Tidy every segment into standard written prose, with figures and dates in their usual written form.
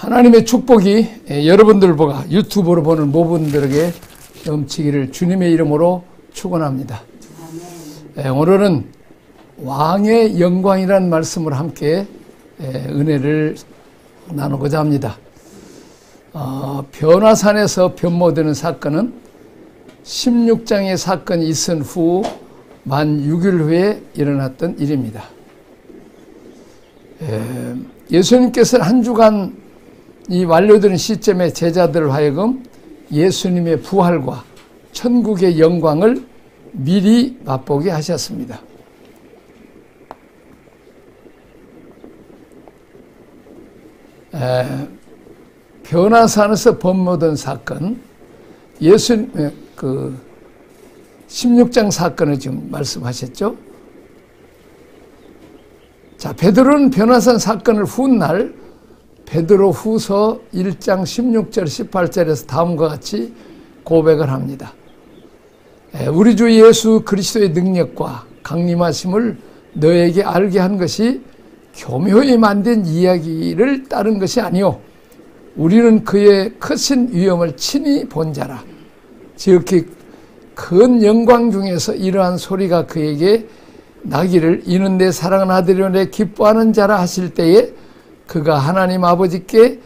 하나님의 축복이 여러분들보다 유튜브로 보는 모분들에게 넘치기를 주님의 이름으로 축원합니다. 오늘은 왕의 영광이라는 말씀을 함께 은혜를 나누고자 합니다. 변화산에서 변모되는 사건은 16장의 사건이 있은 후 만 6일 후에 일어났던 일입니다. 예수님께서는 한 주간 이 완료되는 시점에 제자들을 하여금 예수님의 부활과 천국의 영광을 미리 맛보게 하셨습니다. 변화산에서 변모된 사건, 16장 사건을 지금 말씀하셨죠. 자, 베드로는 변화산 사건을 훗날 베드로 후서 1장 16절 18절에서 다음과 같이 고백을 합니다. 우리 주 예수 그리스도의 능력과 강림하심을 너에게 알게 한 것이 교묘히 만든 이야기를 따른 것이 아니요 우리는 그의 크신 위엄을 친히 본 자라. 지극히 큰 영광 중에서 이러한 소리가 그에게 나기를 이는 내 사랑하는 아들이요 내 기뻐하는 자라 하실 때에 그가 하나님 아버지께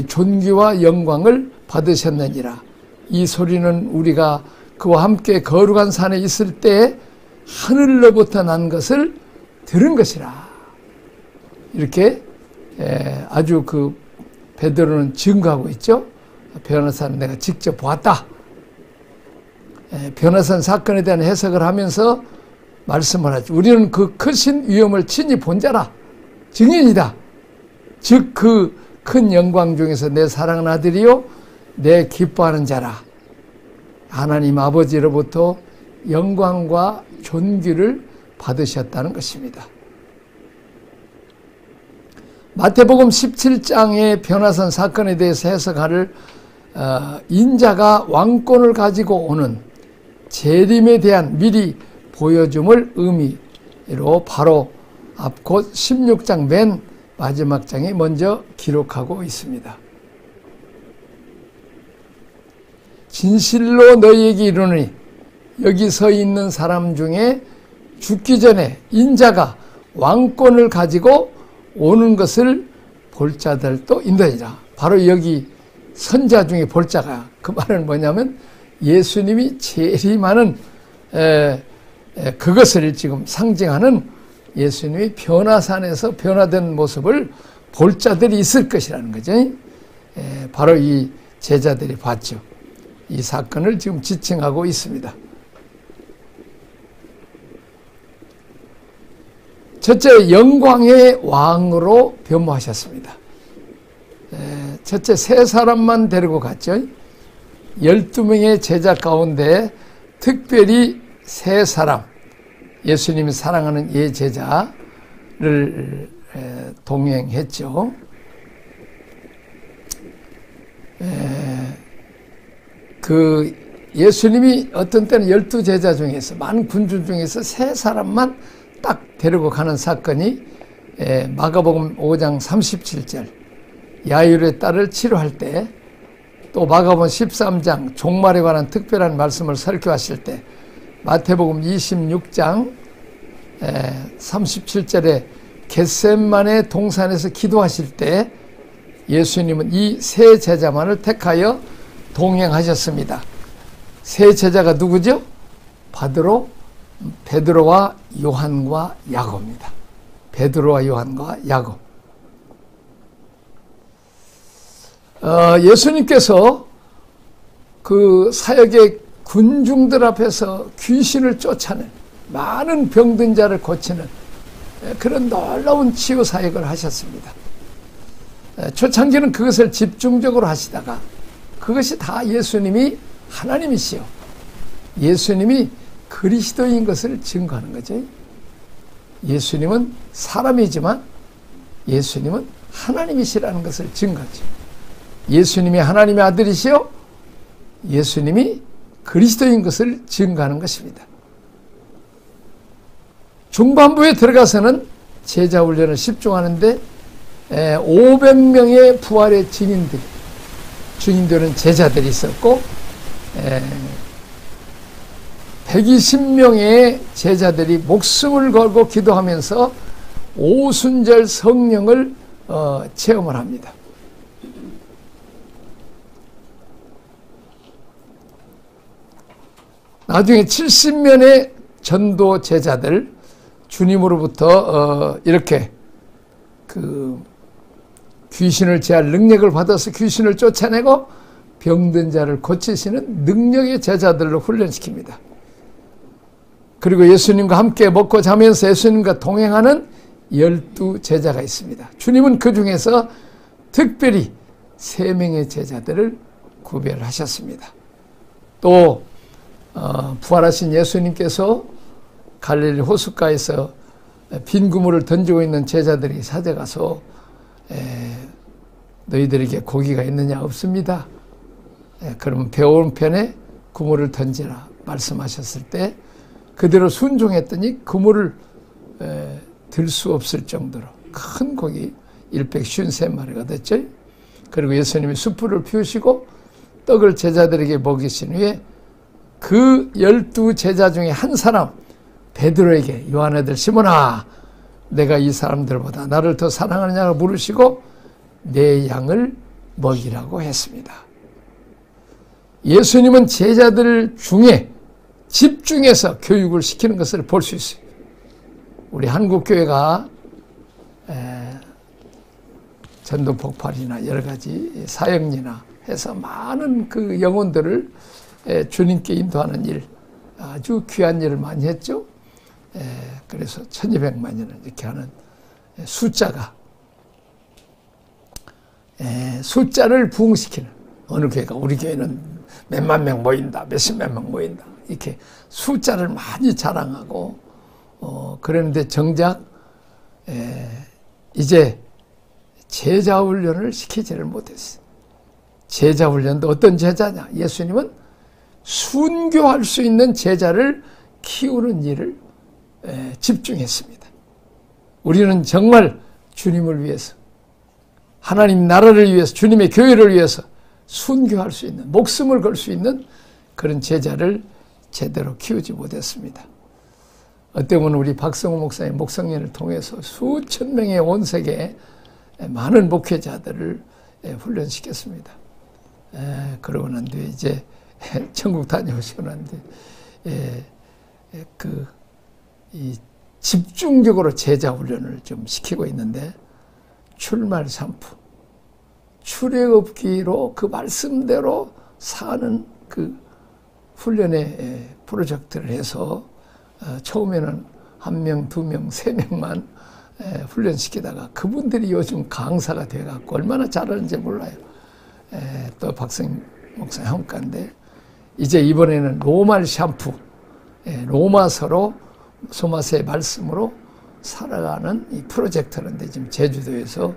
존귀와 영광을 받으셨느니라. 이 소리는 우리가 그와 함께 거룩한 산에 있을 때 하늘로부터 난 것을 들은 것이라. 이렇게 아주 베드로는 증거하고 있죠. 변화산을 내가 직접 보았다. 변화산 사건에 대한 해석을 하면서 말씀을 하죠. 우리는 그 크신 위엄을 친히 본 자라. 증인이다. 즉 그 큰 영광 중에서 내 사랑하는 아들이요 내 기뻐하는 자라. 하나님 아버지로부터 영광과 존귀를 받으셨다는 것입니다. 마태복음 17장의 변화산 사건에 대해서 해석할 인자가 왕권을 가지고 오는 재림에 대한 미리 보여줌을 의미로 바로 앞곧 16장 맨 마지막 장에 먼저 기록하고 있습니다. 진실로 너희에게 이르노니 여기 서 있는 사람 중에 죽기 전에 인자가 왕권을 가지고 오는 것을 볼 자들도 있느니라. 바로 여기 선자 중에 볼 자가, 그 말은 뭐냐면 예수님이 재림하는 그것을 지금 상징하는 예수님이 변화산에서 변화된 모습을 볼 자들이 있을 것이라는 거죠. 바로 이 제자들이 봤죠. 이 사건을 지금 지칭하고 있습니다. 첫째, 영광의 왕으로 변모하셨습니다. 첫째, 세 사람만 데리고 갔죠. 12명의 제자 가운데 특별히 세 사람, 예수님이 사랑하는 제자를 동행했죠. 예수님이 어떤 때는 12제자 중에서, 많은 군주 중에서 세 사람만 딱 데리고 가는 사건이 마가복음 5장 37절 야율의 딸을 치료할 때, 또 마가복음 13장 종말에 관한 특별한 말씀을 설교하실 때, 마태복음 26장 37절에 겟세마네 동산에서 기도하실 때 예수님은 이 세 제자만을 택하여 동행하셨습니다. 세 제자가 누구죠? 베드로와 요한과 야고입니다. 베드로와 요한과 야고. 예수님께서 그 사역의 군중들 앞에서 귀신을 쫓아낸 많은 병든 자를 고치는 그런 놀라운 치유 사역을 하셨습니다. 초창기는 그것을 집중적으로 하시다가 그것이 다 예수님이 하나님이시요 예수님이 그리스도인 것을 증거하는 거죠. 예수님은 사람이지만 예수님은 하나님이시라는 것을 증거하죠. 예수님이 하나님의 아들이시요 예수님이 그리스도인 것을 증거하는 것입니다. 중반부에 들어가서는 제자 훈련을 집중하는데 500명의 부활의 증인들은 제자들이 있었고 120명의 제자들이 목숨을 걸고 기도하면서 오순절 성령을 체험을 합니다. 나중에 70명의 전도 제자들, 주님으로부터 이렇게 귀신을 제할 능력을 받아서 귀신을 쫓아내고 병든 자를 고치시는 능력의 제자들로 훈련시킵니다. 그리고 예수님과 함께 먹고 자면서 예수님과 동행하는 12 제자가 있습니다. 주님은 그 중에서 특별히 3명의 제자들을 구별하셨습니다. 또 부활하신 예수님께서 갈릴리 호숫가에서 빈 그물을 던지고 있는 제자들이 찾아가서 너희들에게 고기가 있느냐? 없습니다. 그러면 배 오른편에 그물을 던지라 말씀하셨을 때 그대로 순종했더니 그물을 들 수 없을 정도로 큰 고기 153마리가 됐죠. 그리고 예수님이 숯불을 피우시고 떡을 제자들에게 먹이신 후에 그 12 제자 중에 한 사람 베드로에게 요한 아들 시몬아 내가 이 사람들보다 나를 더 사랑하느냐고 물으시고 내 양을 먹이라고 했습니다. 예수님은 제자들 중에 집중해서 교육을 시키는 것을 볼 수 있어요. 우리 한국교회가 전도 폭발이나 여러 가지 사역이나 해서 많은 그 영혼들을 주님께 인도하는 일, 아주 귀한 일을 많이 했죠. 그래서 1200만이나 이렇게 하는 숫자가 숫자를 부흥시키는 어느 교회가 우리 교회는 몇만 명 모인다, 몇십만 명 모인다 이렇게 숫자를 많이 자랑하고 그런데 정작 이제 제자 훈련을 시키지를 못했어요. 제자 훈련도 어떤 제자냐? 예수님은 순교할 수 있는 제자를 키우는 일을 집중했습니다. 우리는 정말 주님을 위해서 하나님 나라를 위해서 주님의 교회를 위해서 순교할 수 있는 목숨을 걸 수 있는 그런 제자를 제대로 키우지 못했습니다. 어때보면 우리 박성호 목사님 목성년을 통해서 수천 명의 온 세계에 많은 목회자들을 훈련시켰습니다. 그러고 난 뒤에 이제 천국 다녀오시고 난 뒤에 이 집중적으로 제자 훈련을 좀 시키고 있는데 출말삼부 출애굽기로 그 말씀대로 사는 그 훈련의 프로젝트를 해서 처음에는 1명, 2명, 3명만 훈련시키다가 그분들이 요즘 강사가 돼갖고 얼마나 잘하는지 몰라요. 또 박성 목사 형과인데 이제 이번에는 로말 샴푸, 로마서로 소마서의 말씀으로 살아가는 이 프로젝트인데 지금 제주도에서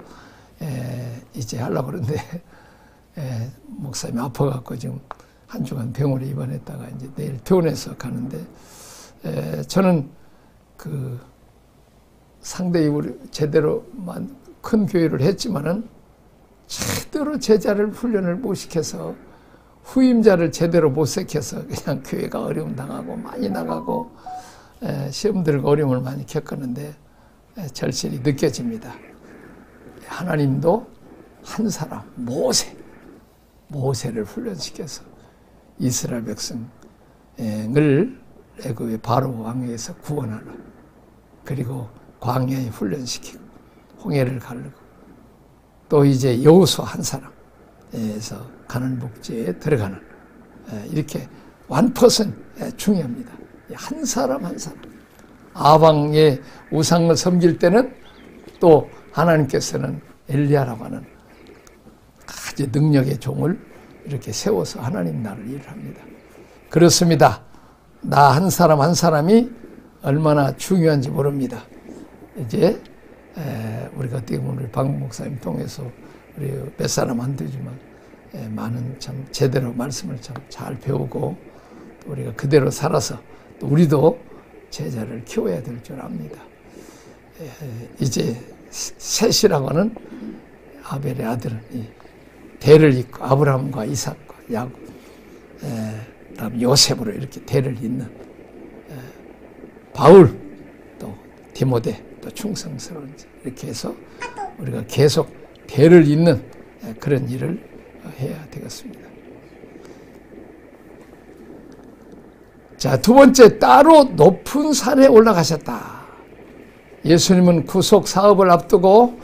이제 하려고 그러는데 목사님이 아파갖고 지금 한 주간 병원에 입원했다가 이제 내일 퇴원해서 가는데 저는 그 상당히 우리 제대로만 큰 교회를 했지만은 제대로 제자를 훈련을 못 시켜서 후임자를 제대로 못 시켜서 그냥 교회가 어려움 당하고 많이 나가고 시험 들고 어려움을 많이 겪었는데 절실히 느껴집니다. 하나님도 한 사람 모세를 훈련시켜서 이스라엘 백성을 애굽의 바로 왕에서 구원하라. 그리고 광야에 훈련시키고 홍해를 가르고 또 이제 여호수아 한 사람에서 가나안 복지에 들어가는 이렇게 완퍼슨 중요합니다. 한 사람 한 사람. 아방의 우상을 섬길 때는 또 하나님께서는 엘리야라고 하는 아주 능력의 종을 이렇게 세워서 하나님 나라를 일을 합니다. 그렇습니다. 나 한 사람 한 사람이 얼마나 중요한지 모릅니다. 이제 우리가 어떻게 보면 우리 박 목사님 통해서 우리 몇 사람 안 되지만 많은 참 제대로 말씀을 참 잘 배우고 또 우리가 그대로 살아서 또 우리도 제자를 키워야 될 줄 압니다. 이제 셋이라고 하는 아벨의 아들은 대를 잇고 아브라함과 이삭과 야곱, 그다음 요셉으로 이렇게 대를 잇는 바울, 또 디모데, 또 충성스러운 이렇게 해서 우리가 계속 대를 잇는 그런 일을 해야 되겠습니다. 자, 두 번째, 따로 높은 산에 올라가셨다. 예수님은 구속 사업을 앞두고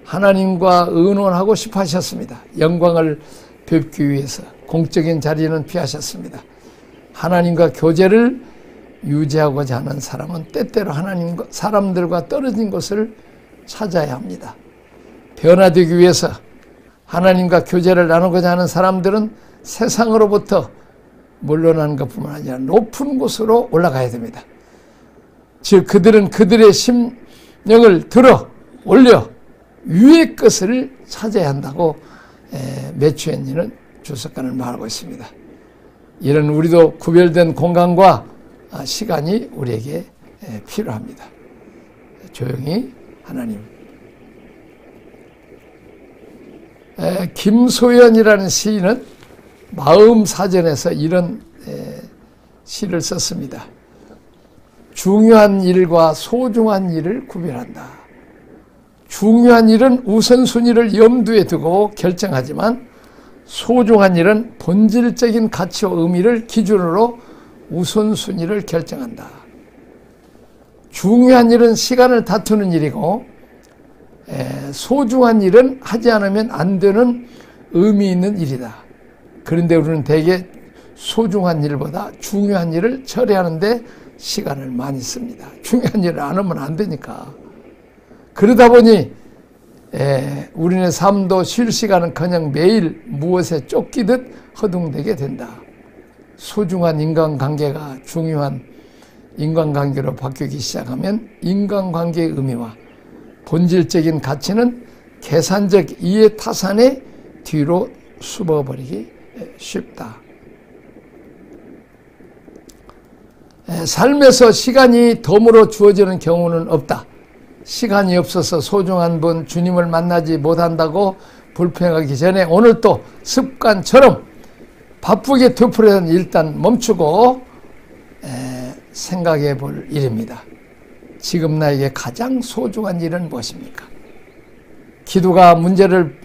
하나님과 의논하고 싶어 하셨습니다. 영광을 뵙기 위해서 공적인 자리는 피하셨습니다. 하나님과 교제를 유지하고자 하는 사람은 때때로 하나님과 사람들과 떨어진 곳을 찾아야 합니다. 변화되기 위해서 하나님과 교제를 나누고자 하는 사람들은 세상으로부터 물러나는 것뿐만 아니라 높은 곳으로 올라가야 됩니다. 즉 그들은 그들의 심령을 들어 올려 위의 것을 찾아야 한다고 매추엔니는 주석가는 말하고 있습니다. 이런 우리도 구별된 공간과 시간이 우리에게 필요합니다. 조용히 하나님. 김소연이라는 시인은 마음사전에서 이런 시를 썼습니다. 중요한 일과 소중한 일을 구별한다. 중요한 일은 우선순위를 염두에 두고 결정하지만 소중한 일은 본질적인 가치와 의미를 기준으로 우선순위를 결정한다. 중요한 일은 시간을 다투는 일이고 소중한 일은 하지 않으면 안 되는 의미 있는 일이다. 그런데 우리는 대개 소중한 일보다 중요한 일을 처리하는데 시간을 많이 씁니다. 중요한 일을 안 하면 안 되니까. 그러다 보니 우리의 삶도 쉴 시간은 그냥 매일 무엇에 쫓기듯 허둥대게 된다. 소중한 인간관계가 중요한 인간관계로 바뀌기 시작하면 인간관계의 의미와 본질적인 가치는 계산적 이해 타산의 뒤로 숨어버리기 쉽다. 삶에서 시간이 덤으로 주어지는 경우는 없다. 시간이 없어서 소중한 분 주님을 만나지 못한다고 불평하기 전에 오늘 또 습관처럼 바쁘게 되풀이는 일단 멈추고 생각해 볼 일입니다. 지금 나에게 가장 소중한 일은 무엇입니까? 기도가 문제를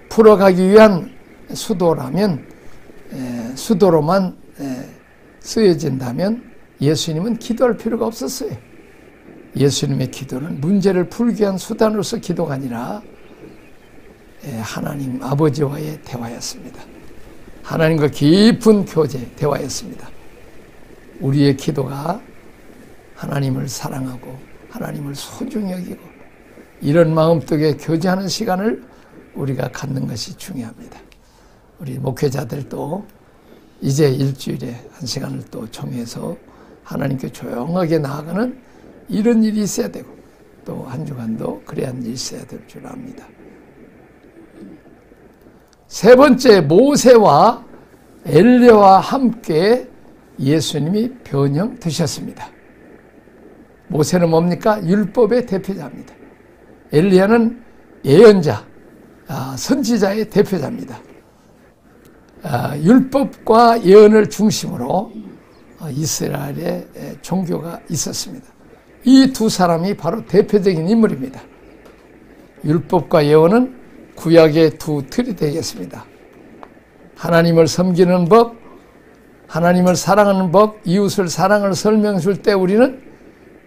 풀어가기 위한 수도라면 수도로만 쓰여진다면 예수님은 기도할 필요가 없었어요. 예수님의 기도는 문제를 풀기 위한 수단으로서 기도가 아니라 하나님 아버지와의 대화였습니다. 하나님과 깊은 교제, 대화였습니다. 우리의 기도가 하나님을 사랑하고 하나님을 소중히 여기고 이런 마음속에 교제하는 시간을 우리가 갖는 것이 중요합니다. 우리 목회자들도 이제 일주일에 한 시간을 또 정해서 하나님께 조용하게 나아가는 이런 일이 있어야 되고 또 한 주간도 그래야 있어야 될 줄 압니다. 세 번째, 모세와 엘리야와 함께 예수님이 변형되셨습니다. 모세는 뭡니까? 율법의 대표자입니다. 엘리야는 예언자, 선지자의 대표자입니다. 율법과 예언을 중심으로 이스라엘의 종교가 있었습니다. 이 두 사람이 바로 대표적인 인물입니다. 율법과 예언은 구약의 두 틀이 되겠습니다. 하나님을 섬기는 법, 하나님을 사랑하는 법, 이웃을 사랑을 설명해 줄 때 우리는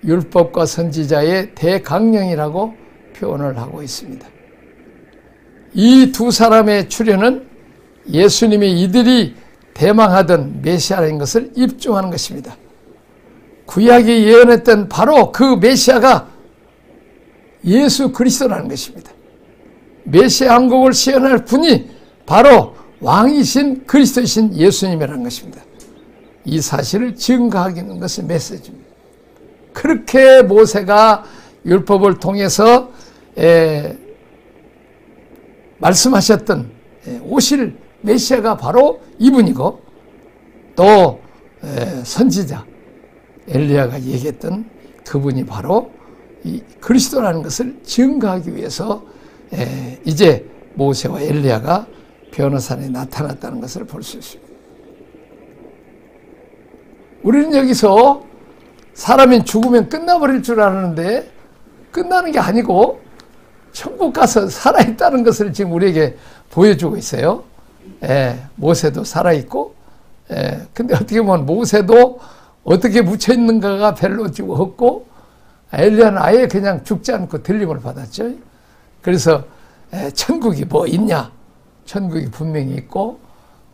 율법과 선지자의 대강령이라고 표현을 하고 있습니다. 이 두 사람의 출현은 예수님이 이들이 대망하던 메시아라는 것을 입증하는 것입니다. 구약이 예언했던 바로 그 메시아가 예수 그리스도라는 것입니다. 메시아 왕국을 시현할 분이 바로 왕이신 그리스도이신 예수님이라는 것입니다. 이 사실을 증거하기 위한 것이 메시지입니다. 그렇게 모세가 율법을 통해서 말씀하셨던 오실 메시아가 바로 이분이고 또 선지자 엘리야가 얘기했던 그분이 바로 이 그리스도라는 것을 증거하기 위해서 이제 모세와 엘리야가 변호산에 나타났다는 것을 볼 수 있습니다. 우리는 여기서 사람이 죽으면 끝나버릴 줄 아는데 끝나는 게 아니고 천국 가서 살아있다는 것을 지금 우리에게 보여주고 있어요. 모세도 살아있고, 근데 어떻게 보면 모세도 어떻게 묻혀있는가가 별로 없고, 엘리야는 아예 그냥 죽지 않고 들림을 받았죠. 그래서 천국이 뭐 있냐? 천국이 분명히 있고,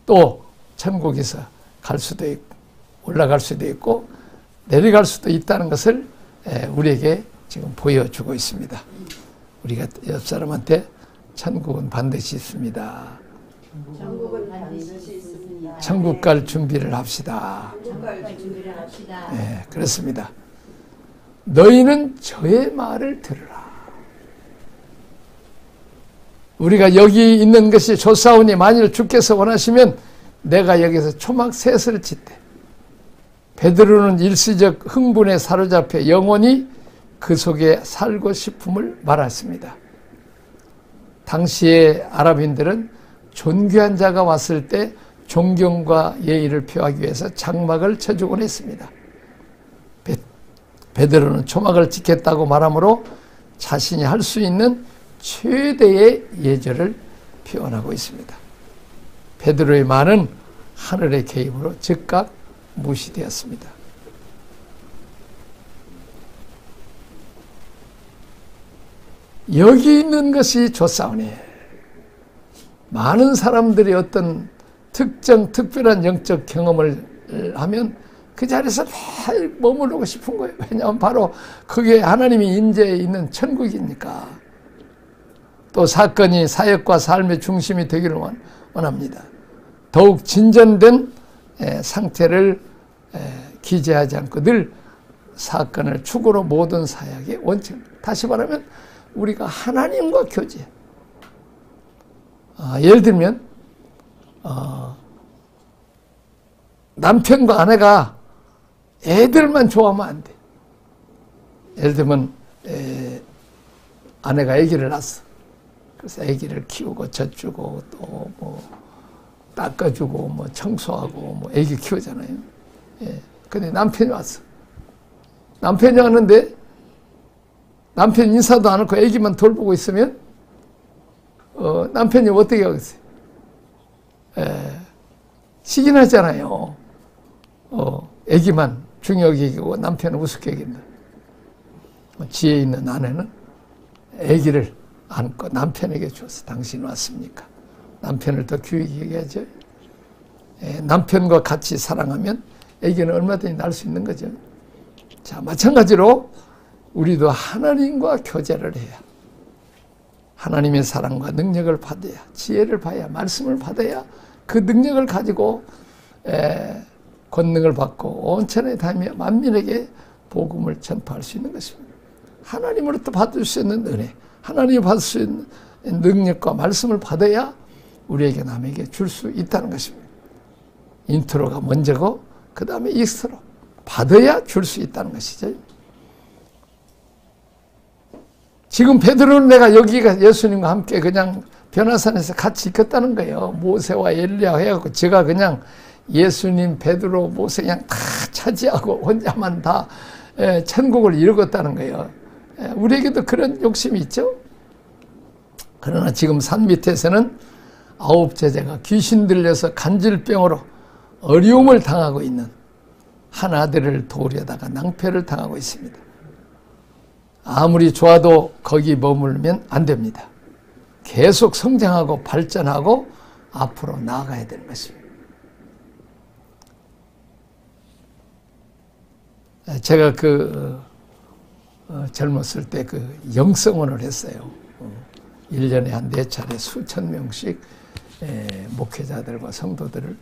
또 천국에서 갈 수도 있고, 올라갈 수도 있고, 내려갈 수도 있다는 것을 우리에게 지금 보여주고 있습니다. 우리가 옆 사람한테 천국은 반드시 있습니다. 천국은 반드시 있습니다. 천국 갈 준비를 합시다. 천국 갈 준비를 합시다. 네, 그렇습니다. 너희는 저의 말을 들으라. 우리가 여기 있는 것이 좋사오니 만일 주께서 원하시면 내가 여기서 초막 셋을 짓되 베드로는 일시적 흥분에 사로잡혀 영원히 그 속에 살고 싶음을 말했습니다. 당시의 아랍인들은 존귀한 자가 왔을 때 존경과 예의를 표하기 위해서 장막을 쳐주곤 했습니다. 베드로는 초막을 짓겠다고 말하므로 자신이 할 수 있는 최대의 예절을 표현하고 있습니다. 베드로의 말은 하늘의 개입으로 즉각 무시되었습니다. 여기 있는 것이 좋사오니 많은 사람들이 어떤 특별한 영적 경험을 하면 그 자리에서 늘 머무르고 싶은 거예요. 왜냐하면 바로 그게 하나님이 임재해 있는 천국이니까. 또 사건이 사역과 삶의 중심이 되기를 원합니다. 더욱 진전된 상태를 기재하지 않고 늘 사건을 축으로 모든 사역의 원칙. 다시 말하면 우리가 하나님과 교제. 예를 들면 남편과 아내가 애들만 좋아하면 안 돼. 예를 들면 아내가 아기를 낳았어. 그래서 아기를 키우고 젖주고 또 뭐 닦아주고 뭐 청소하고 뭐 아기 키우잖아요. 근데 남편이 왔어. 남편이 왔는데 남편 인사도 안 하고 아기만 돌보고 있으면 남편이 어떻게 하겠어요? 시기나잖아요. 아기만 중요하게 여기고 남편은 우습게 여긴다. 지혜 있는 아내는 아기를 안고 남편에게 줬어. 당신 왔습니까? 남편을 더 귀하게 여겨야죠. 남편과 같이 사랑하면 아기는 얼마든지 낳을 수 있는 거죠. 자, 마찬가지로 우리도 하나님과 교제를 해야 하나님의 사랑과 능력을 받아야 지혜를 봐야 말씀을 받아야 그 능력을 가지고 권능을 받고 온 천하에 다니며 만민에게 복음을 전파할 수 있는 것입니다. 하나님으로부터 받을 수 있는 은혜, 하나님이 받을 수 있는 능력과 말씀을 받아야 우리에게 남에게 줄 수 있다는 것입니다. 인트로가 먼저고 그 다음에 익스트로 받아야 줄 수 있다는 것이죠. 지금 베드로는 내가 여기가 예수님과 함께 그냥 변화산에서 같이 있겠다는 거예요. 모세와 엘리야 해갖고 제가 그냥 예수님, 베드로, 모세 그냥 다 차지하고 혼자만 다 천국을 이루겠다는 거예요. 우리에게도 그런 욕심이 있죠. 그러나 지금 산 밑에서는 9 제자가 귀신 들려서 간질병으로 어려움을 당하고 있는 한 아들을 도우려다가 낭패를 당하고 있습니다. 아무리 좋아도 거기 머물면 안 됩니다. 계속 성장하고 발전하고 앞으로 나아가야 되는 것입니다. 제가 젊었을 때 영성원을 했어요. 1년에 한 4차례 수천 명씩 목회자들과 성도들을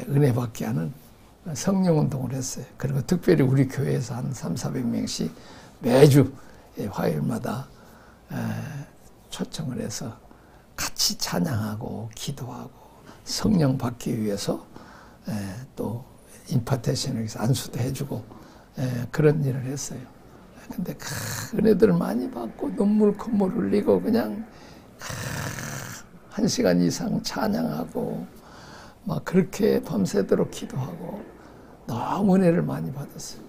은혜 받게 하는 성령운동을 했어요. 그리고 특별히 우리 교회에서 한 300~400명씩 매주 화요일마다 초청을 해서 같이 찬양하고 기도하고 성령 받기 위해서 또 임파테이션을 해서 안수도 해주고 그런 일을 했어요. 근데 은혜들을 많이 받고 눈물 콧물 흘리고 그냥 1시간 이상 찬양하고 막 그렇게 밤새도록 기도하고 너무 은혜를 많이 받았어요.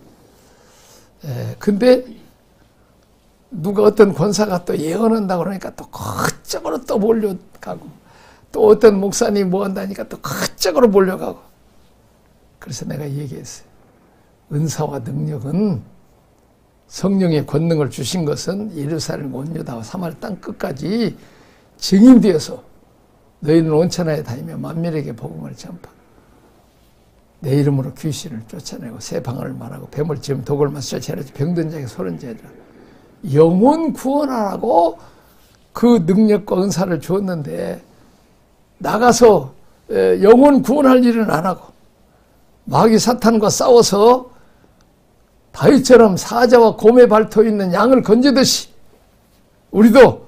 근데 누가 어떤 권사가 또 예언한다고 그러니까 또 그쪽으로 또 몰려가고, 또 어떤 목사님이 뭐 한다니까 또 그쪽으로 몰려가고. 그래서 내가 얘기했어요. 은사와 능력은, 성령의 권능을 주신 것은 예루살렘 온 유다와 사마리아 땅 끝까지 증인되어서 너희는 온천하에 다니며 만민에게 복음을 전파. 내 이름으로 귀신을 쫓아내고 새 방언을 말하고 뱀을 지으면 독을 마시자 제하지 병든 자에게 소른 제하라. 영혼 구원하라고 그 능력과 은사를 주었는데 나가서 영혼 구원할 일은 안 하고 마귀 사탄과 싸워서 다윗처럼 사자와 곰에 발토 있는 양을 건지듯이 우리도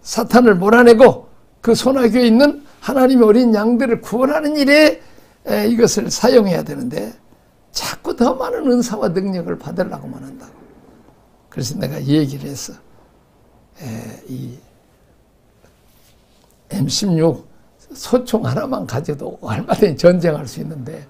사탄을 몰아내고 그 소나기에 있는 하나님의 어린 양들을 구원하는 일에 이것을 사용해야 되는데 자꾸 더 많은 은사와 능력을 받으려고만 한다고. 그래서 내가 이 얘기를 했어. 이 M16 소총 하나만 가져도 얼마든지 전쟁할 수 있는데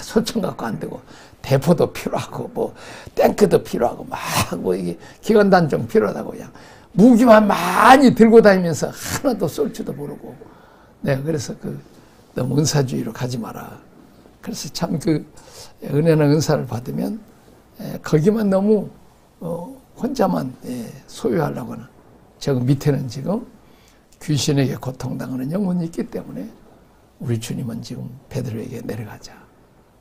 소총 갖고 안 되고 대포도 필요하고 뭐 탱크도 필요하고 막 뭐 이게 기관단총 필요하다고 그냥 무기만 많이 들고 다니면서 하나도 쏠 줄도 모르고 내가 그래서 너무 은사주의로 가지 마라. 그래서 참 은혜나 은사를 받으면 거기만 너무 혼자만 소유하려고 하는, 저 밑에는 지금 귀신에게 고통당하는 영혼이 있기 때문에 우리 주님은 지금 베드로에게 내려가자.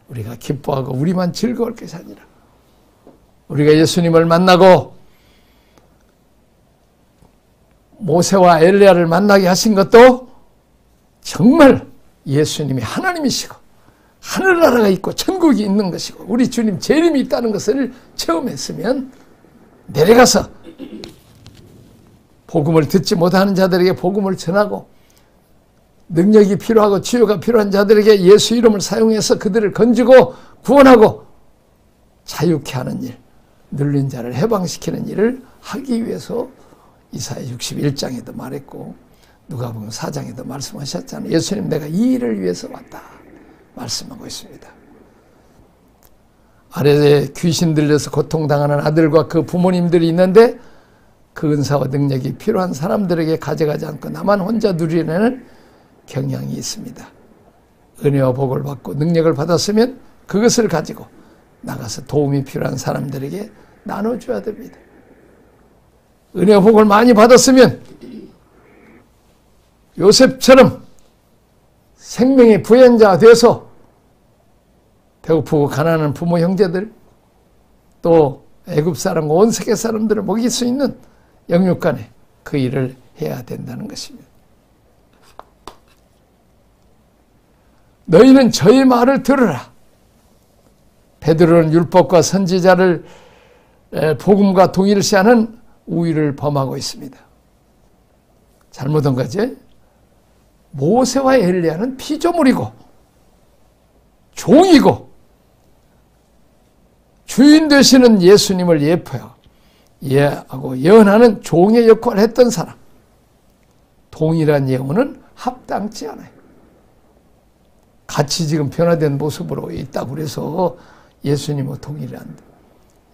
우리가 기뻐하고 우리만 즐거울 것이 아니라 우리가 예수님을 만나고 모세와 엘리야를 만나게 하신 것도 정말 예수님이 하나님이시고 하늘나라가 있고 천국이 있는 것이고 우리 주님 재림이 있다는 것을 체험했으면 내려가서 복음을 듣지 못하는 자들에게 복음을 전하고 능력이 필요하고 치유가 필요한 자들에게 예수 이름을 사용해서 그들을 건지고 구원하고 자유케 하는 일, 눌린 자를 해방시키는 일을 하기 위해서 이사야 61장에도 말했고 누가복음 4장에도 말씀하셨잖아요. 예수님 내가 이 일을 위해서 왔다 말씀하고 있습니다. 아래에 귀신 들려서 고통당하는 아들과 그 부모님들이 있는데 그 은사와 능력이 필요한 사람들에게 가져가지 않고 나만 혼자 누리려는 경향이 있습니다. 은혜와 복을 받고 능력을 받았으면 그것을 가지고 나가서 도움이 필요한 사람들에게 나눠줘야 됩니다. 은혜와 복을 많이 받았으면 요셉처럼 생명의 부연자가 되어서 배고프고 가난한 부모 형제들 또 애굽 사람과 온 세계 사람들을 먹일 수 있는 영육간에 그 일을 해야 된다는 것입니다. 너희는 저의 말을 들으라. 베드로는 율법과 선지자를 복음과 동일시하는 우위를 범하고 있습니다. 잘못한 거지? 모세와 엘리야는 피조물이고 종이고 주인 되시는 예수님을 예하고 예언하는 종의 역할을 했던 사람. 동일한 예언은 합당치 않아요. 같이 지금 변화된 모습으로 있다고 그래서 예수님과 동일한다.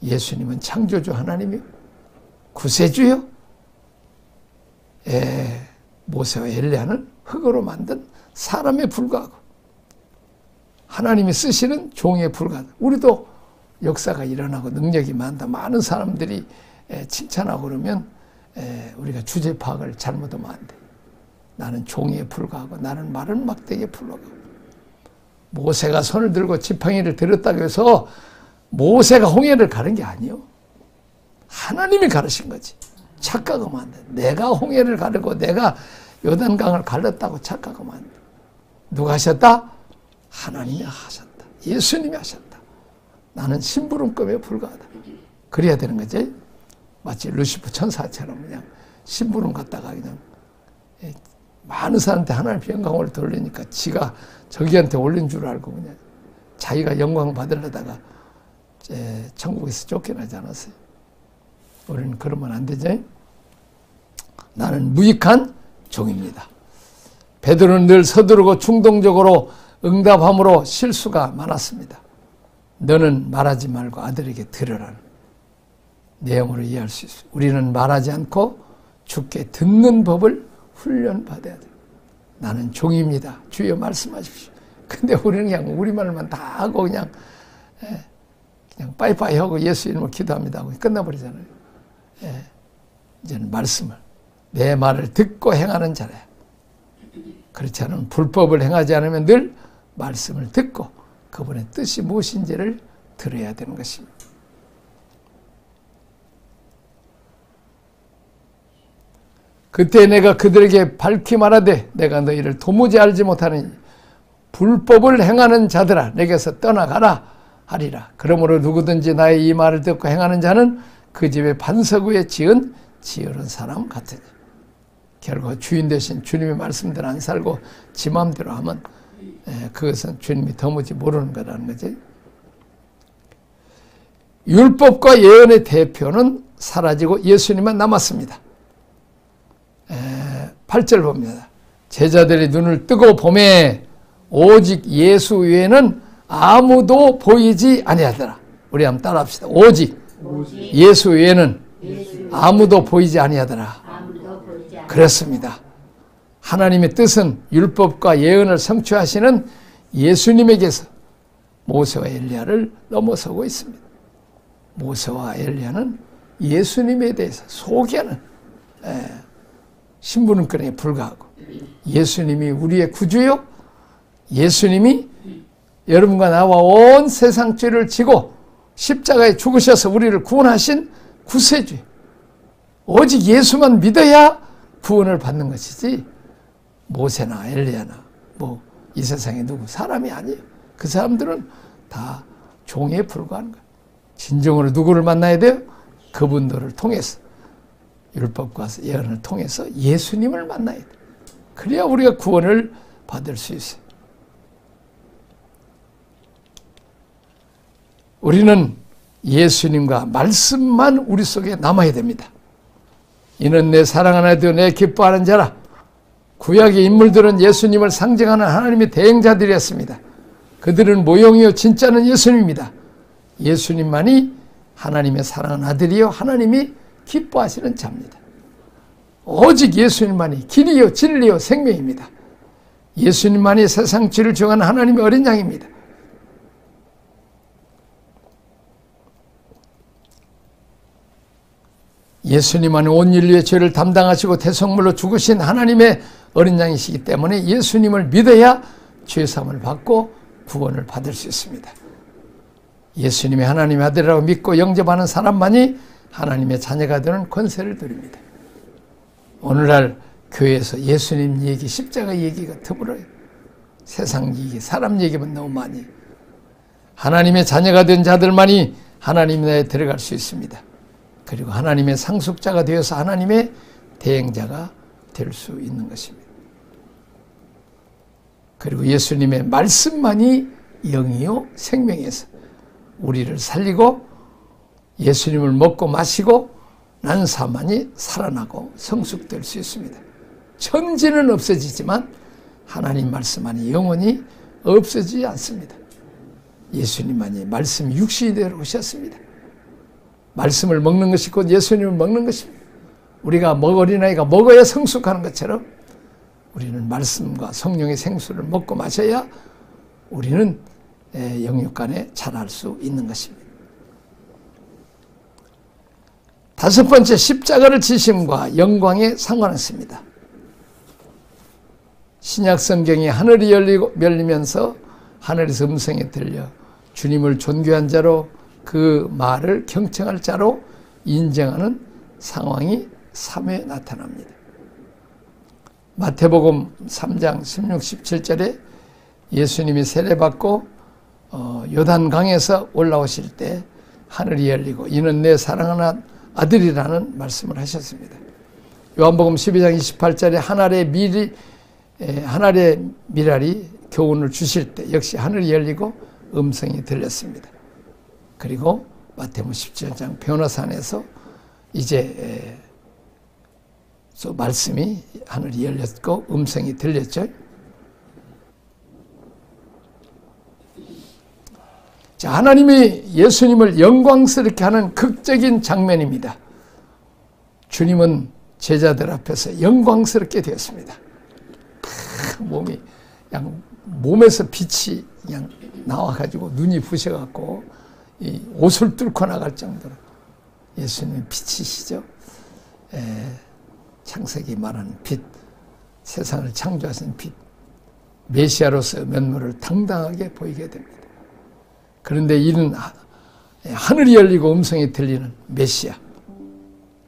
예수님은 창조주 하나님이요. 구세주요. 모세와 엘리야는 흙으로 만든 사람에 불과하고 하나님이 쓰시는 종에 불과하다. 우리도 역사가 일어나고 능력이 많다. 많은 사람들이 칭찬하고 그러면 우리가 주제 파악을 잘못하면 안 돼. 나는 종에 불과하고 나는 마른 막대기에 불과하고. 모세가 손을 들고 지팡이를 들었다고 해서 모세가 홍해를 가른 게 아니요. 하나님이 가르신 거지. 착각하면 안 돼. 내가 홍해를 가르고 내가 요단강을 갈랐다고 착각하면 안 돼. 누가 하셨다? 하나님이 하셨다. 예수님이 하셨다. 나는 심부름감에 불과하다. 그래야 되는 거지. 마치 루시프 천사처럼 그냥 심부름 갖다가 그냥 많은 사람한테 하나님의 영광을 돌리니까 지가 저기한테 올린 줄 알고 그냥 자기가 영광 받으려다가 천국에서 쫓겨나지 않았어요. 우리는 그러면 안 되죠. 나는 무익한 종입니다. 베드로는 늘 서두르고 충동적으로 응답함으로 실수가 많았습니다. 너는 말하지 말고 아들에게 들으라는 내용으로 이해할 수 있습니다. 우리는 말하지 않고 주께 듣는 법을 훈련받아야 돼요. 나는 종입니다. 주여 말씀하십시오. 근데 우리는 그냥 우리말만 다 하고 그냥 빠이빠이 하고 예수 이름으로 기도합니다 하고 끝나버리잖아요. 이제는 말씀을 내 말을 듣고 행하는 자라. 그렇지 않으면 불법을 행하지 않으면 늘 말씀을 듣고 그분의 뜻이 무엇인지를 들어야 되는 것입니다. 그때 내가 그들에게 밝히 말하되 내가 너희를 도무지 알지 못하는 불법을 행하는 자들아 내게서 떠나가라 하리라. 그러므로 누구든지 나의 이 말을 듣고 행하는 자는 그 집의 반석 위에 지은 지혜로운 사람 같으니. 결국 주인 되신 주님의 말씀대로 안 살고 지 마음대로 하면 그것은 주님이 도무지 모르는 거라는 거지. 율법과 예언의 대표는 사라지고 예수님만 남았습니다. 8절 봅니다. 제자들이 눈을 뜨고 보매 오직 예수 외에는 아무도 보이지 아니하더라. 우리 한번 따라합시다. 오직 예수 외에는 아무도 보이지 아니하더라. 그렇습니다. 하나님의 뜻은 율법과 예언을 성취하시는 예수님에게서 모세와 엘리야를 넘어서고 있습니다. 모세와 엘리야는 예수님에 대해서 소개하는 신분은권에 불과하고 예수님이 우리의 구주요, 예수님이 여러분과 나와 온 세상 죄를 지고 십자가에 죽으셔서 우리를 구원하신 구세주. 오직 예수만 믿어야 구원을 받는 것이지 모세나 엘리야나 뭐 이 세상에 누구 사람이 아니에요. 그 사람들은 다 종에 불과한 거예요. 진정으로 누구를 만나야 돼요? 그분들을 통해서 율법과 예언을 통해서 예수님을 만나야 돼요. 그래야 우리가 구원을 받을 수 있어요. 우리는 예수님과 말씀만 우리 속에 남아야 됩니다. 이는 내 사랑하는 아들 내 기뻐하는 자라. 구약의 인물들은 예수님을 상징하는 하나님의 대행자들이었습니다. 그들은 모형이요 진짜는 예수님입니다. 예수님만이 하나님의 사랑하는 아들이요 하나님이 기뻐하시는 자입니다. 오직 예수님만이 길이요 진리요 생명입니다. 예수님만이 세상 죄를 정하는 하나님의 어린 양입니다. 예수님만이 온 인류의 죄를 담당하시고 대속물로 죽으신 하나님의 어린 양이시기 때문에 예수님을 믿어야 죄사함을 받고 구원을 받을 수 있습니다. 예수님이 하나님의 아들이라고 믿고 영접하는 사람만이 하나님의 자녀가 되는 권세를 누립니다. 오늘날 교회에서 예수님 얘기, 십자가 얘기가 드물어요. 세상 얘기, 사람 얘기만 너무 많이. 하나님의 자녀가 된 자들만이 하나님 나라에 들어갈 수 있습니다. 그리고 하나님의 상속자가 되어서 하나님의 대행자가 될 수 있는 것입니다. 그리고 예수님의 말씀만이 영이요 생명에서 우리를 살리고 예수님을 먹고 마시고 난 사만이 살아나고 성숙될 수 있습니다. 천지는 없어지지만 하나님 말씀만이 영원히 없어지지 않습니다. 예수님만이 말씀 육신이 되어 오셨습니다. 말씀을 먹는 것이 곧 예수님을 먹는 것입니다. 우리가 어린아이가 먹어야 성숙하는 것처럼 우리는 말씀과 성령의 생수를 먹고 마셔야 우리는 영육간에 자랄 수 있는 것입니다. 다섯 번째, 십자가를 지심과 영광에 상관했습니다. 신약 성경이 하늘이 열리면서 하늘에서 음성이 들려 주님을 존귀한 자로 그 말을 경청할 자로 인정하는 상황이 3회 나타납니다. 마태복음 3장 16, 17절에 예수님이 세례받고 요단강에서 올라오실 때 하늘이 열리고 이는 내 사랑하는 아들이라는 말씀을 하셨습니다. 요한복음 12장 28절에 하늘의 미랄이 교훈을 주실 때 역시 하늘이 열리고 음성이 들렸습니다. 그리고 마태복음 17장 변호산에서 이제 말씀이 하늘이 열렸고 음성이 들렸죠. 자, 하나님이 예수님을 영광스럽게 하는 극적인 장면입니다. 주님은 제자들 앞에서 영광스럽게 되었습니다. 몸이 그냥 몸에서 빛이 그냥 나와가지고 눈이 부셔갖고 이 옷을 뚫고 나갈 정도로 예수님은 빛이시죠. 창세기 말하는 빛, 세상을 창조하신 빛, 메시아로서 면모를 당당하게 보이게 됩니다. 그런데 이는 하늘이 열리고 음성이 들리는 메시아,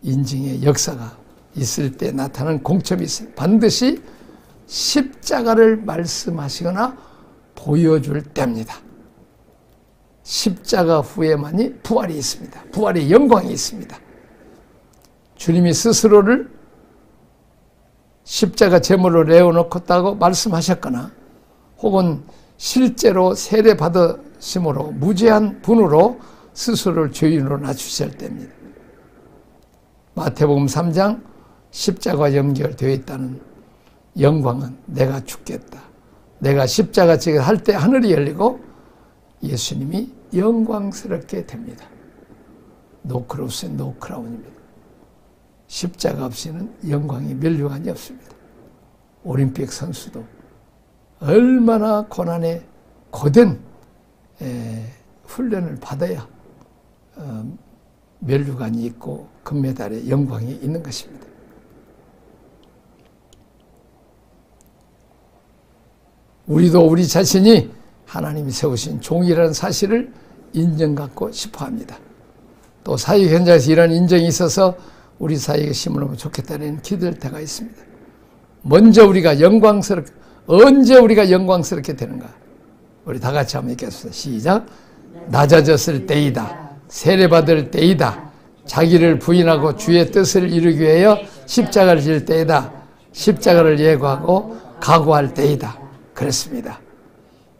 인증의 역사가 있을 때 나타나는 공첩이 있어요. 반드시 십자가를 말씀하시거나 보여줄 때입니다. 십자가 후에만이 부활이 있습니다. 부활의 영광이 있습니다. 주님이 스스로를 십자가 제물로 내어놓겠다고 말씀하셨거나 혹은 실제로 세례 받으심으로 무죄한 분으로 스스로를 죄인으로 낮추실 때입니다. 마태복음 3장 십자가와 연결되어 있다는 영광은 내가 죽겠다. 내가 십자가 지기를 할 때 하늘이 열리고 예수님이 영광스럽게 됩니다. 노 크로스 노 크라운입니다. 십자가 없이는 영광이 면류관이 없습니다. 올림픽 선수도 얼마나 고난에 고된 훈련을 받아야 면류관이 있고 금메달에 영광이 있는 것입니다. 우리도 우리 자신이 하나님이 세우신 종이라는 사실을 인정받고 싶어합니다. 또 사회 현장에서 이런 인정이 있어서 우리 사회에 심으면 좋겠다는 기도할 때가 있습니다. 먼저 우리가 언제 우리가 영광스럽게 되는가? 우리 다 같이 한번 읽겠습니다. 시작. 낮아졌을 때이다. 세례받을 때이다. 자기를 부인하고 주의 뜻을 이루기 위하여 십자가를 질 때이다. 십자가를 예고하고 각오할 때이다. 그렇습니다.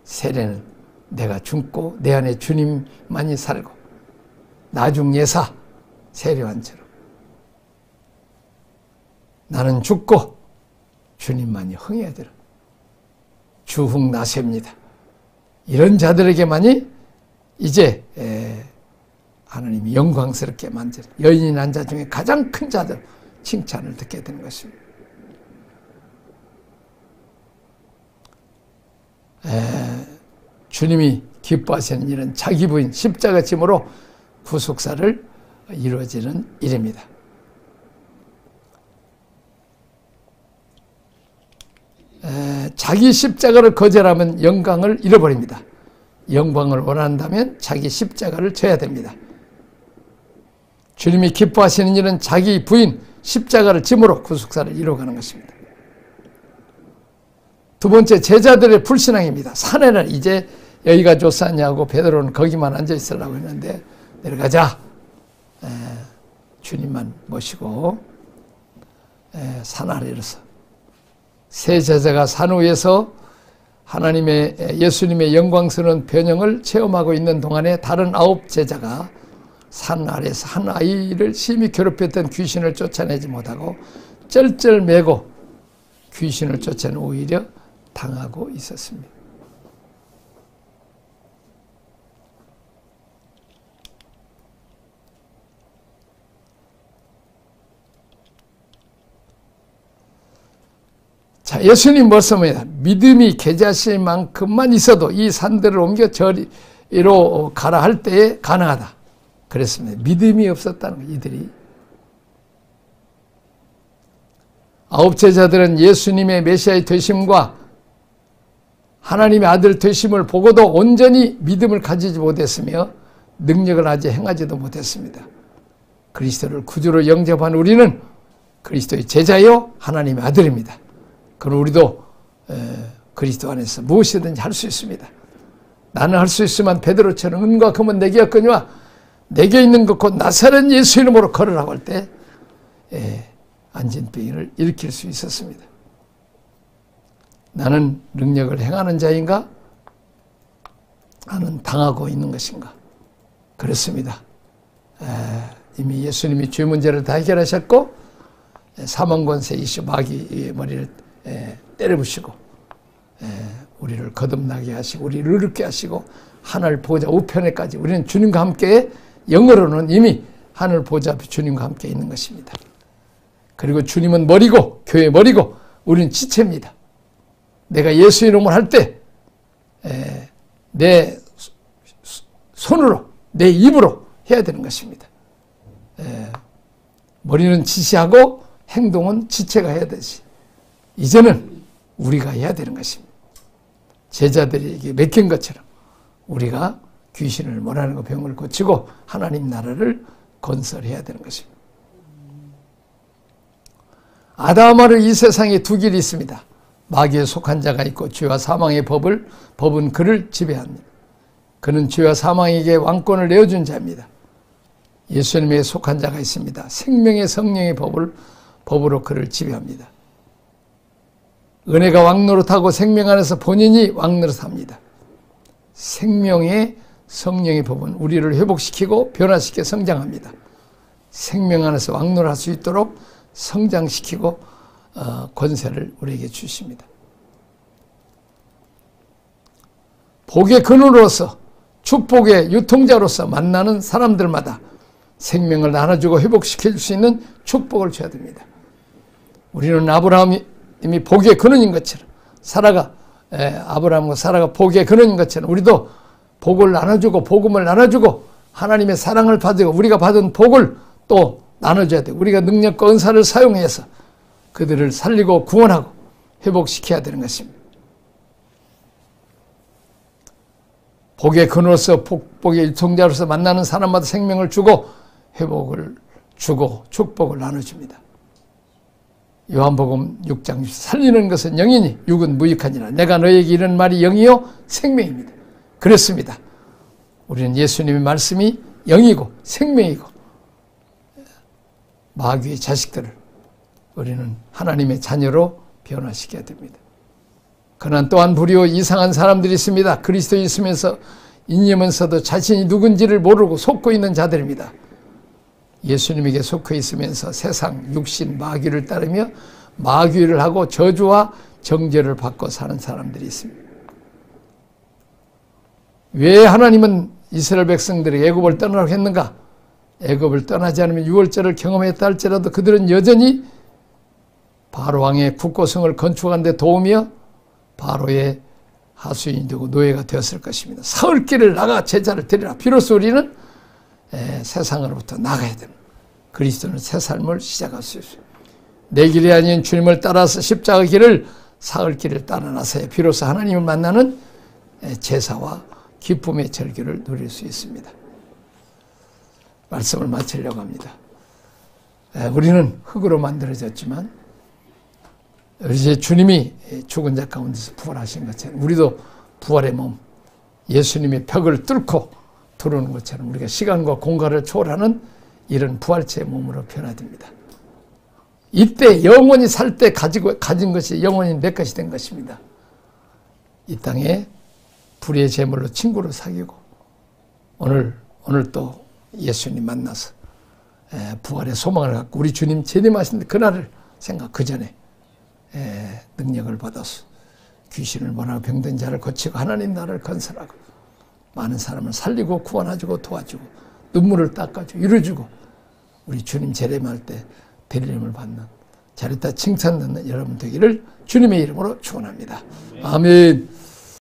세례는 내가 죽고 내 안에 주님만이 살고 나중 예사 세례관처럼 나는 죽고 주님만이 흥해야 되는 주흥나세입니다. 이런 자들에게만이 이제 하나님이 영광스럽게 만든 여인이 난 자 중에 가장 큰 자들 칭찬을 듣게 되는 것입니다. 주님이 기뻐하시는 일은 자기 부인 십자가 짐으로 구속사를 이루어지는 일입니다. 자기 십자가를 거절하면 영광을 잃어버립니다. 영광을 원한다면 자기 십자가를 져야 됩니다. 주님이 기뻐하시는 일은 자기 부인 십자가를 짐으로 구속사를 이루어가는 것입니다. 두 번째, 제자들의 불신앙입니다. 산에는 이제 여기가 좋사냐고 베드로는 거기만 앉아 있으려고 했는데 내려가자. 주님만 모시고 산 아래로서 세 제자가 산 위에서 예수님의 영광스러운 변형을 체험하고 있는 동안에 다른 9 제자가 산 아래에서 한 아이를 심히 괴롭혔던 귀신을 쫓아내지 못하고 쩔쩔매고 귀신을 쫓아내 오히려 당하고 있었습니다. 자, 예수님 말씀입니다. 믿음이 계자실 만큼만 있어도 이 산들을 옮겨 저리로 가라 할 때에 가능하다. 그랬습니다. 믿음이 없었다는 거예요, 이들이. 9 제자들은 예수님의 메시아의 되심과 하나님의 아들 되심을 보고도 온전히 믿음을 가지지 못했으며 능력을 아직 행하지도 못했습니다. 그리스도를 구주로 영접한 우리는 그리스도의 제자요 하나님의 아들입니다. 그럼 우리도 그리스도 안에서 무엇이든지 할 수 있습니다. 나는 할 수 있으면 베드로처럼 은과 금은 내게 없거니와 내게 있는 것 곧 나사렛 예수 이름으로 걸으라고 할 때 안진병을 일으킬 수 있었습니다. 나는 능력을 행하는 자인가? 나는 당하고 있는 것인가? 그렇습니다. 이미 예수님이 죄 문제를 다 해결하셨고 사망 권세이시오 마귀의 머리를 때려부시고 우리를 거듭나게 하시고 우리를 의롭게 하시고 하늘 보좌 우편에까지 우리는 주님과 함께 영어로는 이미 하늘 보좌 주님과 함께 있는 것입니다. 그리고 주님은 머리고 교회 머리고 우리는 지체입니다. 내가 예수 이름을 할 때 내 손으로 내 입으로 해야 되는 것입니다. 머리는 지시하고 행동은 지체가 해야 되지. 이제는 우리가 해야 되는 것입니다. 제자들에게 맡긴 것처럼 우리가 귀신을 몰아내는 거 병을 고치고 하나님 나라를 건설해야 되는 것입니다. 아담하루 이 세상에 두 길이 있습니다. 마귀에 속한 자가 있고 죄와 사망의 법은 그를 지배합니다. 그는 죄와 사망에게 왕권을 내어준 자입니다. 예수님에 속한 자가 있습니다. 생명의 성령의 법으로 그를 지배합니다. 은혜가 왕노릇하고 생명 안에서 본인이 왕노릇합니다. 생명의 성령의 법은 우리를 회복시키고 변화시켜 성장합니다. 생명 안에서 왕노릇할 수 있도록 성장시키고 권세를 우리에게 주십니다. 복의 근원으로서 축복의 유통자로서 만나는 사람들마다 생명을 나눠주고 회복시킬 수 있는 축복을 줘야 됩니다. 우리는 아브라함이 이미 복의 근원인 것처럼 아브라함과 사라가 복의 근원인 것처럼 우리도 복을 나눠주고 복음을 나눠주고 하나님의 사랑을 받고 우리가 받은 복을 또 나눠줘야 돼요. 우리가 능력과 은사를 사용해서 그들을 살리고 구원하고 회복시켜야 되는 것입니다. 복의 근원으로서 복의 유통자로서 만나는 사람마다 생명을 주고 회복을 주고 축복을 나눠줍니다. 요한복음 6장 살리는 것은 영이니 육은 무익하니라. 내가 너에게 이런 말이 영이요 생명입니다. 그렇습니다. 우리는 예수님의 말씀이 영이고 생명이고 마귀의 자식들을 우리는 하나님의 자녀로 변화시켜야 됩니다. 그러나 또한 불의요 이상한 사람들이 있습니다. 그리스도에 있으면서 이념은서도 자신이 누군지를 모르고 속고 있는 자들입니다. 예수님에게 속해 있으면서 세상, 육신, 마귀를 따르며 마귀를 하고 저주와 정죄를 받고 사는 사람들이 있습니다. 왜 하나님은 이스라엘 백성들에게 애굽을 떠나라고 했는가? 애굽을 떠나지 않으면 유월절을 경험했다 할지라도 그들은 여전히 바로 왕의 국고성을 건축하는 데 도우며 바로의 하수인이 되고 노예가 되었을 것입니다. 사흘 길을 나가 제자를 데리라. 비로소 우리는 세상으로부터 나가야 됩니다. 그리스도는 새 삶을 시작할 수 있어요. 내 길이 아닌 주님을 따라서 십자가 길을 사흘 길을 따라 나서야 비로소 하나님을 만나는 제사와 기쁨의 절기를 누릴 수 있습니다. 말씀을 마치려고 합니다. 우리는 흙으로 만들어졌지만 이제 주님이 죽은 자 가운데서 부활하신 것처럼 우리도 부활의 몸, 예수님의 벽을 뚫고 들어오는 것처럼 우리가 시간과 공간을 초월하는 이런 부활체의 몸으로 변화됩니다. 이때 영원히 살 때 가진 것이 영원히 내 것이 된 것입니다. 이 땅에 불의의 제물로 친구를 사귀고 오늘 또 예수님 만나서 부활의 소망을 갖고 우리 주님 재림하신 그날을 그 전에 능력을 받아서 귀신을 몰아내고 병든 자를 고치고 하나님 나라를 건설하고 많은 사람을 살리고 구원해주고 도와주고 눈물을 닦아주고 이루어주고 우리 주님 재림할 때 대리님을 받는 잘했다 칭찬 듣는 여러분 되기를 주님의 이름으로 축원합니다. 아멘.